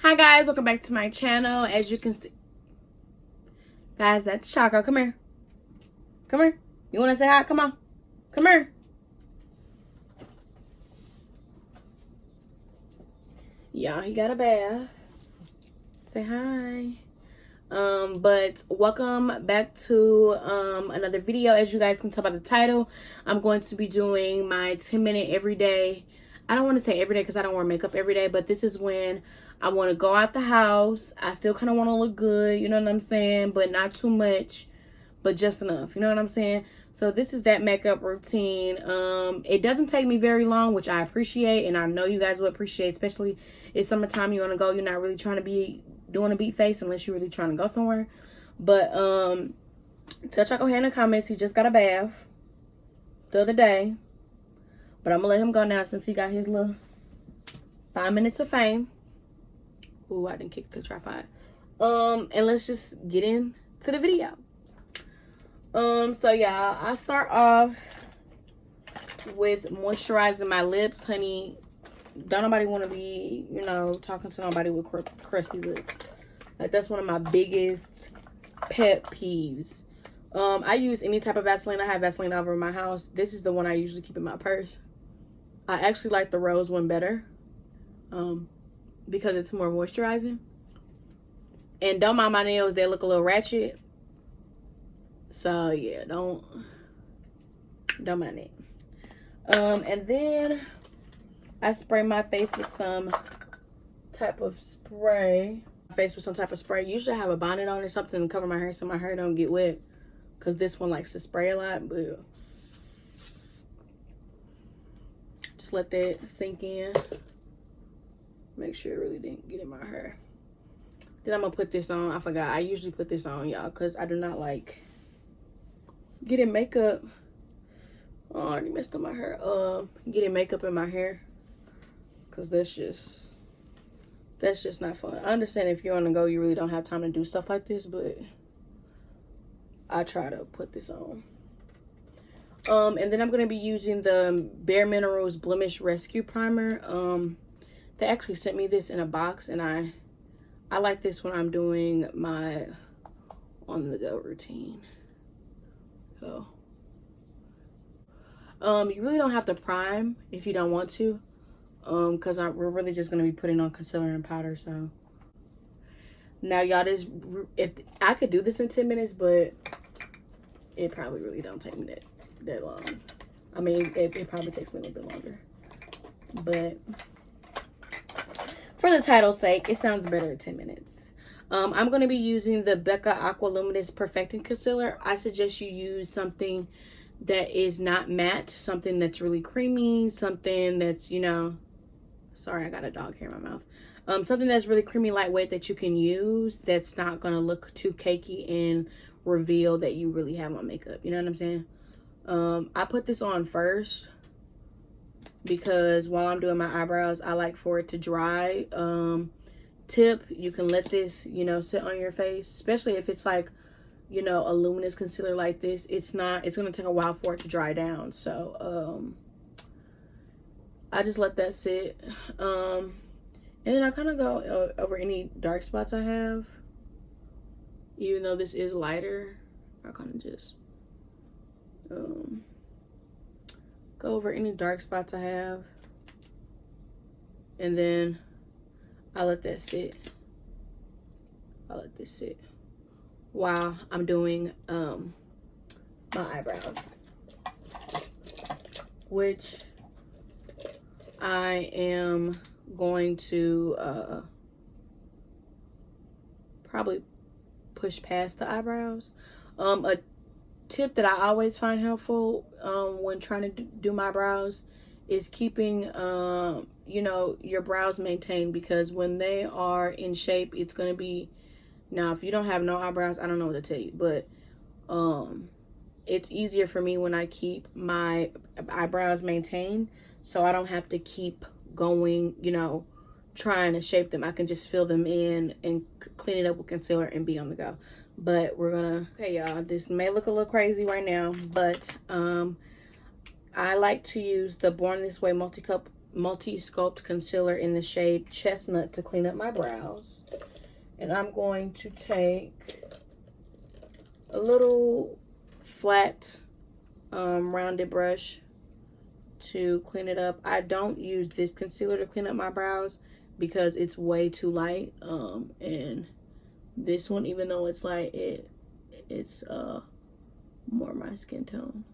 Hi guys, welcome back to my channel. As you can see, guys, that's Choco. Come here. Come here. You want to say hi? Come on. Come here. Y'all, he got a bath. Say hi. But welcome back to another video. As you guys can tell by the title, I'm going to be doing my 10-minute everyday. I don't want to say everyday because I don't wear makeup every day, but this is when I want to go out the house. I still kind of want to look good, you know what I'm saying, but not too much, but just enough, you know what I'm saying? So this is that makeup routine. It doesn't take me very long, which I appreciate, and I know you guys will appreciate, especially it's summertime. You want to go, you're not really trying to be doing a beat face unless you're really trying to go somewhere. But tell Choco in the comments he just got a bath the other day, but I'm gonna let him go now since he got his little 5 minutes of fame. Ooh, I didn't kick the tripod. And let's just get into the video. So yeah, I start off with moisturizing my lips, honey. Don't nobody want to be, you know, talking to nobody with crusty lips. Like, that's one of my biggest pet peeves. I use any type of Vaseline. I have Vaseline all over my house. This is the one I usually keep in my purse. I actually like the rose one better, because it's more moisturizing. And don't mind my nails, they look a little ratchet. So yeah, don't mind it. And then I spray my face with some type of spray. Usually I have a bonnet on or something to cover my hair so my hair don't get wet, because this one likes to spray a lot. But just let that sink in. Make sure it really didn't get in my hair. Then I'm gonna put this on. I forgot, I usually put this on, y'all, because I do not like getting makeup. Oh, I already messed up my hair. Getting makeup in my hair, because that's just not fun. I understand if you're on the go, you really don't have time to do stuff like this, but I try to put this on. And then I'm gonna be using the Bare Minerals Blemish Rescue Primer. They actually sent me this in a box, and I like this when I'm doing my on the go routine. So you really don't have to prime if you don't want to, because we're really just going to be putting on concealer and powder. So now, y'all, if I could do this in 10 minutes, but it probably really don't take me that long. I mean, it probably takes me a little bit longer, but for the title's sake, it sounds better at 10 minutes. I'm going to be using the Becca Aqua Luminous Perfecting Concealer. I suggest you use something that is not matte, something that's really creamy, something that's, you know, sorry, I got a dog hair in my mouth. Something that's really creamy, lightweight, that you can use, that's not going to look too cakey and reveal that you really have on makeup. You know what I'm saying? I put this on first because while I'm doing my eyebrows, I like for it to dry. Tip, you can let this, you know, sit on your face, especially if it's like, you know, a luminous concealer like this. It's going to take a while for it to dry down. So I just let that sit. And then I kind of go over any dark spots I have. Even though this is lighter, I kind of just go over any dark spots I have, and then I let that sit. I let this sit while I'm doing my eyebrows, which I am going to probably push past the eyebrows. A tip that I always find helpful when trying to do my brows is keeping you know, your brows maintained, because when they are in shape, it's going to be, now if you don't have no eyebrows, I don't know what to tell you, but it's easier for me when I keep my eyebrows maintained, so I don't have to keep going, you know, trying to shape them. I can just fill them in and clean it up with concealer and be on the go. But we're gonna, okay y'all, this may look a little crazy right now, but I like to use the Born This Way multi-cup Multi-Sculpt Concealer in the shade Chestnut to clean up my brows. And I'm going to take a little flat, rounded brush to clean it up. I don't use this concealer to clean up my brows because it's way too light. And this one, even though it's light, it's more my skin tone.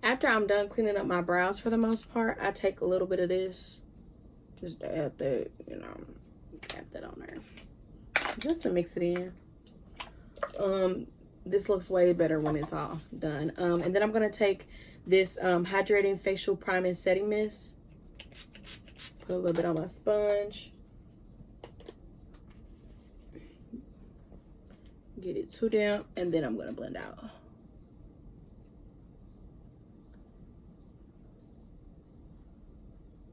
After I'm done cleaning up my brows for the most part, I take a little bit of this, just dab that, you know, dab that on there, just to mix it in. This looks way better when it's all done. And then I'm gonna take this hydrating facial prime and setting mist, put a little bit on my sponge, get it too damp, and then I'm gonna blend out.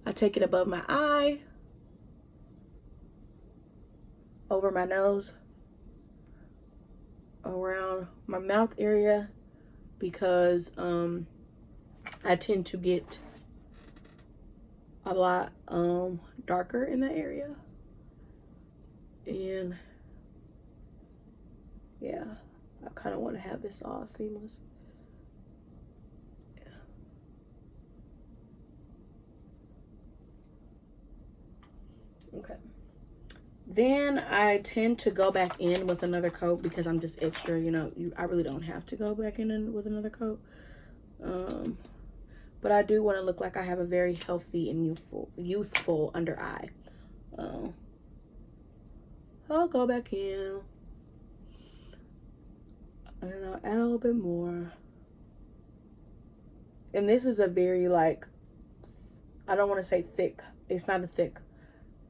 I take it above my eye, over my nose, around my mouth area, because I tend to get a lot darker in that area. And yeah, I kind of want to have this all seamless. Okay, then I tend to go back in with another coat because I'm just extra, you know, I really don't have to go back in with another coat. But I do want to look like I have a very healthy and youthful under eye. I'll go back in. I don't know, add a little bit more. And this is a very, like, I don't want to say thick. It's not a thick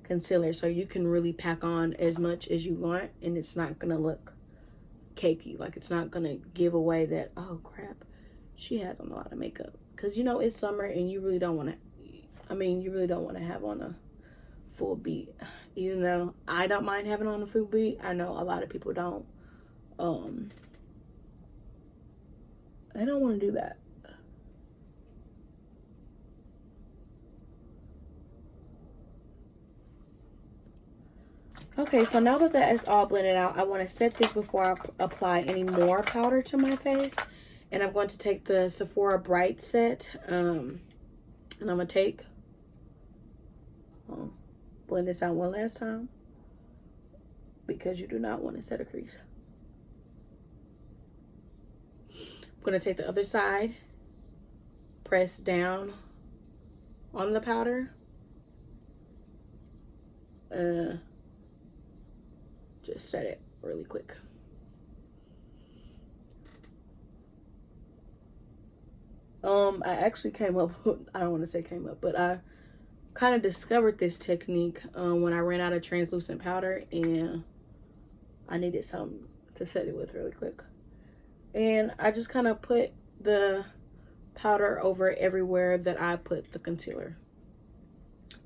concealer, so you can really pack on as much as you want and it's not gonna look cakey. Like, it's not gonna give away that, oh crap, she has on a lot of makeup, because you know it's summer and you really don't want to, I mean, you really don't want to have on a full beat. Even though I don't mind having on a full beat, I know a lot of people don't. They don't want to do that. Okay, so now that that is all blended out, I want to set this before I apply any more powder to my face. And I'm going to take the Sephora Bright Set. And I'm going to take, blend this out one last time, because you do not want to set a crease. I'm going to take the other side, press down on the powder. Just set it really quick. I actually came up, I don't want to say came up, but I kind of discovered this technique when I ran out of translucent powder and I needed something to set it with really quick. And I just kind of put the powder over everywhere that I put the concealer.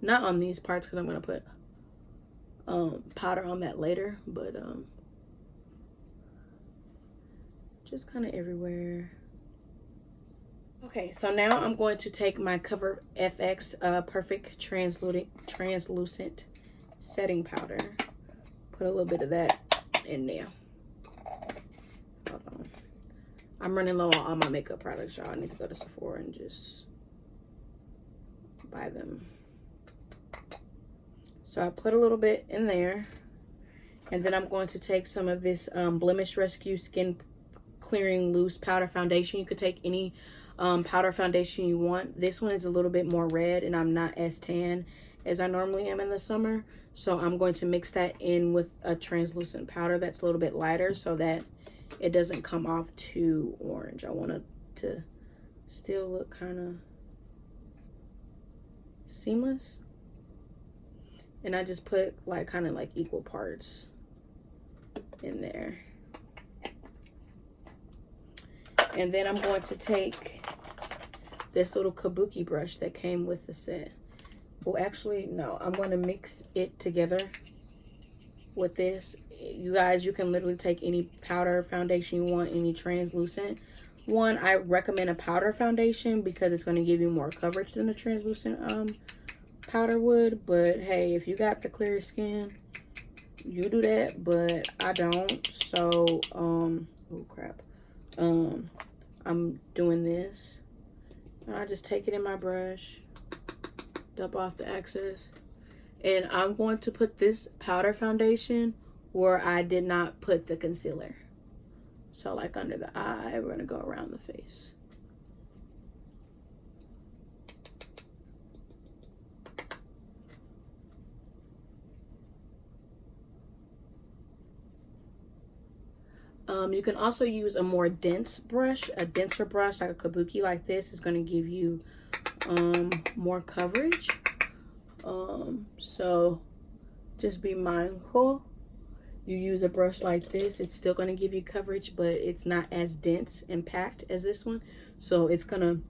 Not on these parts, because I'm going to put powder on that later, but just kind of everywhere. Okay, so now I'm going to take my Cover FX Perfect Translucent Setting Powder. Put a little bit of that in there. Hold on. I'm running low on all my makeup products, y'all. I need to go to Sephora and just buy them. So I put a little bit in there. And then I'm going to take some of this Blemish Rescue Skin Clearing Loose Powder Foundation. You could take any powder foundation you want. This one is a little bit more red and I'm not as tan as I normally am in the summer. So I'm going to mix that in with a translucent powder that's a little bit lighter so that it doesn't come off too orange. I want it to still look kind of seamless. And I just put like kind of like equal parts in there. And then I'm going to take this little kabuki brush that came with the set. Well, actually, no. I'm going to mix it together with this. you guys, you can literally take any powder foundation you want, any translucent one. I recommend a powder foundation because it's going to give you more coverage than a translucent powder would. But hey, if you got the clear skin, you do that, but I don't. So oh crap, I'm doing this, and I just take it in my brush, dub off the excess, and I'm going to put this powder foundation where I did not put the concealer. So like under the eye, we're gonna go around the face. You can also use a more dense brush, a denser brush like a kabuki like this is going to give you more coverage. So just be mindful. You use a brush like this, it's still going to give you coverage, but it's not as dense and packed as this one. So it's going to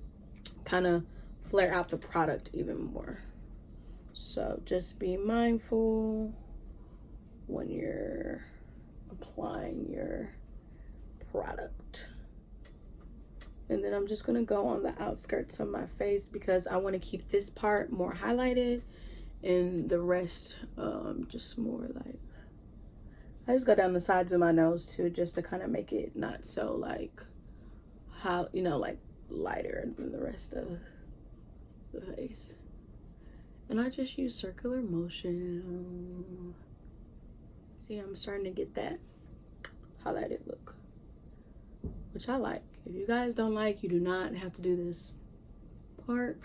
kind of flare out the product even more. So just be mindful when you're applying your product. And then I'm just gonna go on the outskirts of my face because I want to keep this part more highlighted and the rest just more like, I just go down the sides of my nose too, just to kind of make it not so like, how, you know, like lighter than the rest of the face. And I just use circular motion. See, I'm starting to get that highlighted look, which I like. If you guys don't like, you do not have to do this part.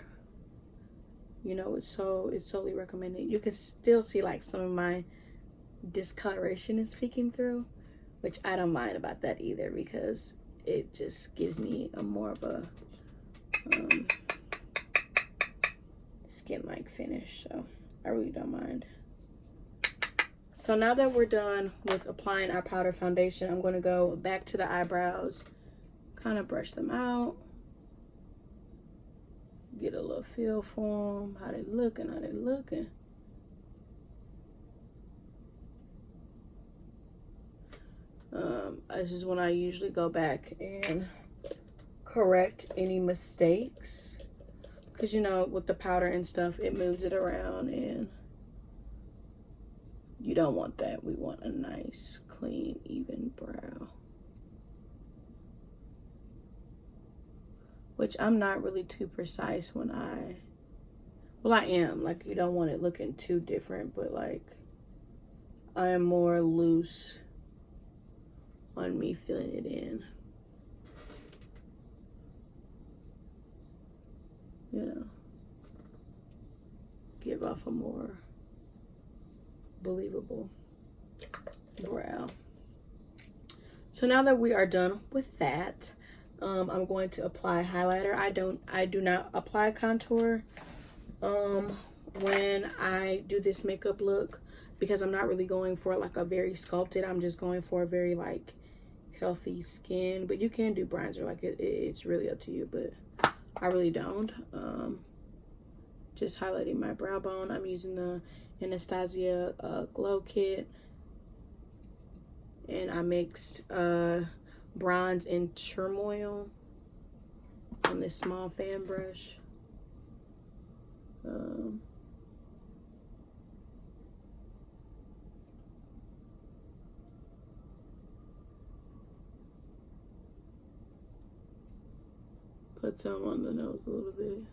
You know, it's solely recommended. You can still see like some of my discoloration is peeking through, which I don't mind about that either because it just gives me a more of a skin-like finish. So I really don't mind. So now that we're done with applying our powder foundation, I'm going to go back to the eyebrows, kind of brush them out, get a little feel for them, how they looking, how they looking. This is when I usually go back and correct any mistakes, because you know, with the powder and stuff, it moves it around and you don't want that. We want a nice, clean, even brow. Which I'm not really too precise when well, I am. Like, you don't want it looking too different, but like, I am more loose on me filling it in. You know, give off a more believable brow. So now that we are done with that, I'm going to apply highlighter. I do not apply contour when I do this makeup look, because I'm not really going for like a very sculpted. I'm just going for a very like healthy skin. But you can do bronzer, like it's really up to you, but I really don't. Just highlighting my brow bone. I'm using the Anastasia glow kit, and I mixed bronze and turmoil on this small fan brush. Put some on the nose a little bit.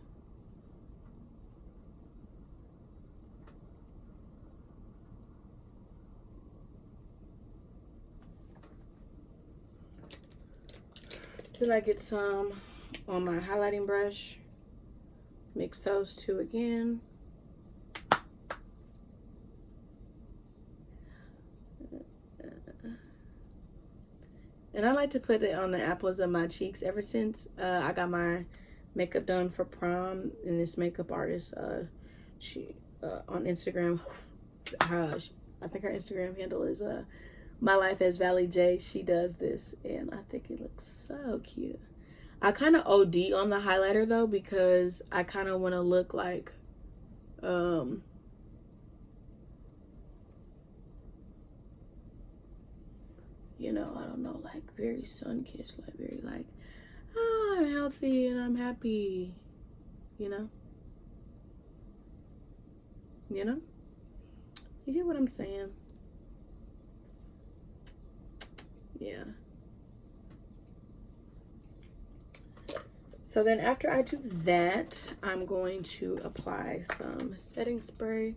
Then I get some on my highlighting brush. Mix those two again. And I like to put it on the apples of my cheeks. Ever since I got my makeup done for prom, and this makeup artist, she on Instagram, I think her Instagram handle is My Life as Valley J. She does this, and I think it looks so cute. I kind of OD on the highlighter though, because I kind of want to look like you know, I don't know, like very sun-kissed, like very like, oh, I'm healthy and I'm happy, you know? You know? You get what I'm saying? Yeah. So then after I do that, I'm going to apply some setting spray.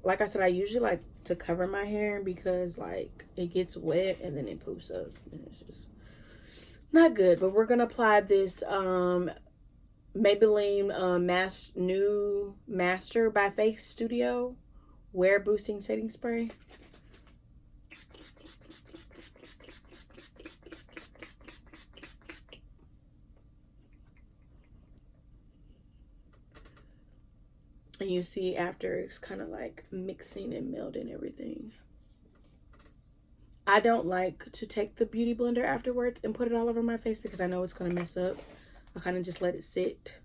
Like I said, I usually like to cover my hair because like it gets wet and then it poofs up and it's just not good. But we're gonna apply this Maybelline new Master by Face Studio Wear Boosting Setting Spray. And you see after it's kind of like mixing and melding everything. I don't like to take the beauty blender afterwards and put it all over my face because I know it's going to mess up. I kind of just let it sit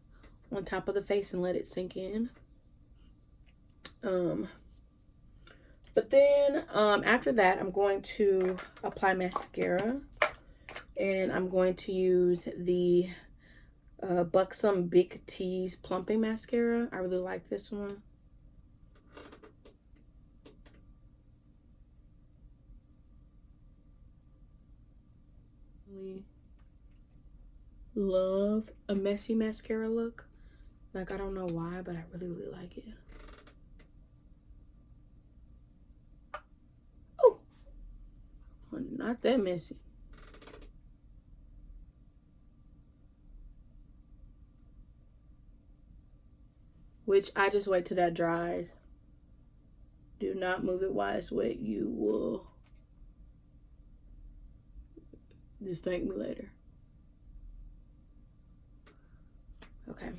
on top of the face and let it sink in. But then after that, I'm going to apply mascara. And I'm going to use the Buxom Big Tease Plumping Mascara. I really like this one. Really love a messy mascara look. Like, I don't know why, but I really, really like it. Oh, not that messy. Which I just wait till that dries. Do not move it while it's wet. You will just thank me later. Okay.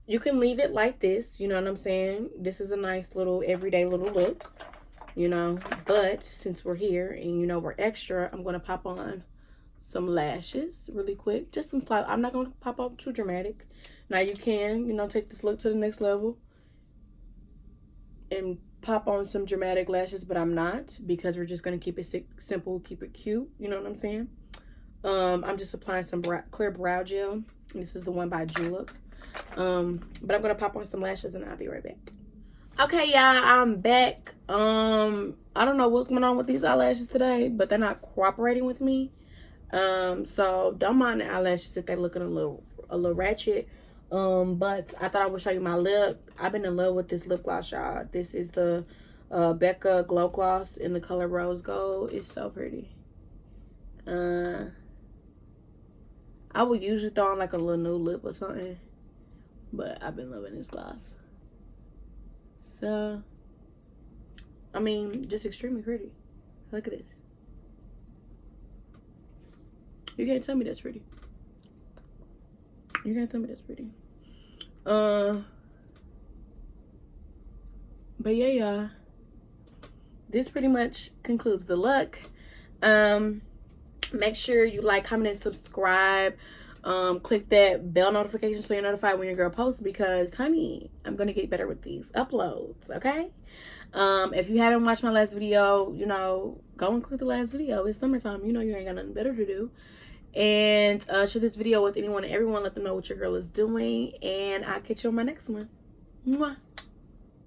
You can leave it like this, you know what I'm saying? This is a nice little everyday little look, you know. But since we're here and you know we're extra, I'm gonna pop on some lashes really quick. Just some slight. I'm not gonna pop up too dramatic. Now you can, you know, take this look to the next level and pop on some dramatic lashes, but I'm not, because we're just gonna keep it simple, keep it cute, you know what I'm saying? I'm just applying some clear brow gel. This is the one by Julep. But I'm gonna pop on some lashes and I'll be right back. Okay, y'all, I'm back. I don't know what's going on with these eyelashes today, but they're not cooperating with me. So don't mind the eyelashes if they're looking a little ratchet. But I thought I would show you my lip. I've been in love with this lip gloss, y'all. This is the Becca Glow Gloss in the color Rose Gold. It's so pretty. I would usually throw on like a little nude lip or something, but I've been loving this gloss. So, I mean, just extremely pretty. Look at this. You can't tell me that's pretty. You can't tell me that's pretty. But yeah, y'all. This pretty much concludes the look. Make sure you like, comment, and subscribe. Click that bell notification so you're notified when your girl posts, because honey, I'm gonna get better with these uploads, okay? If you haven't watched my last video, you know, go and click the last video. It's summertime, you know, you ain't got nothing better to do. And share this video with anyone and everyone. Let them know what your girl is doing, and I'll catch you on my next one. Mwah.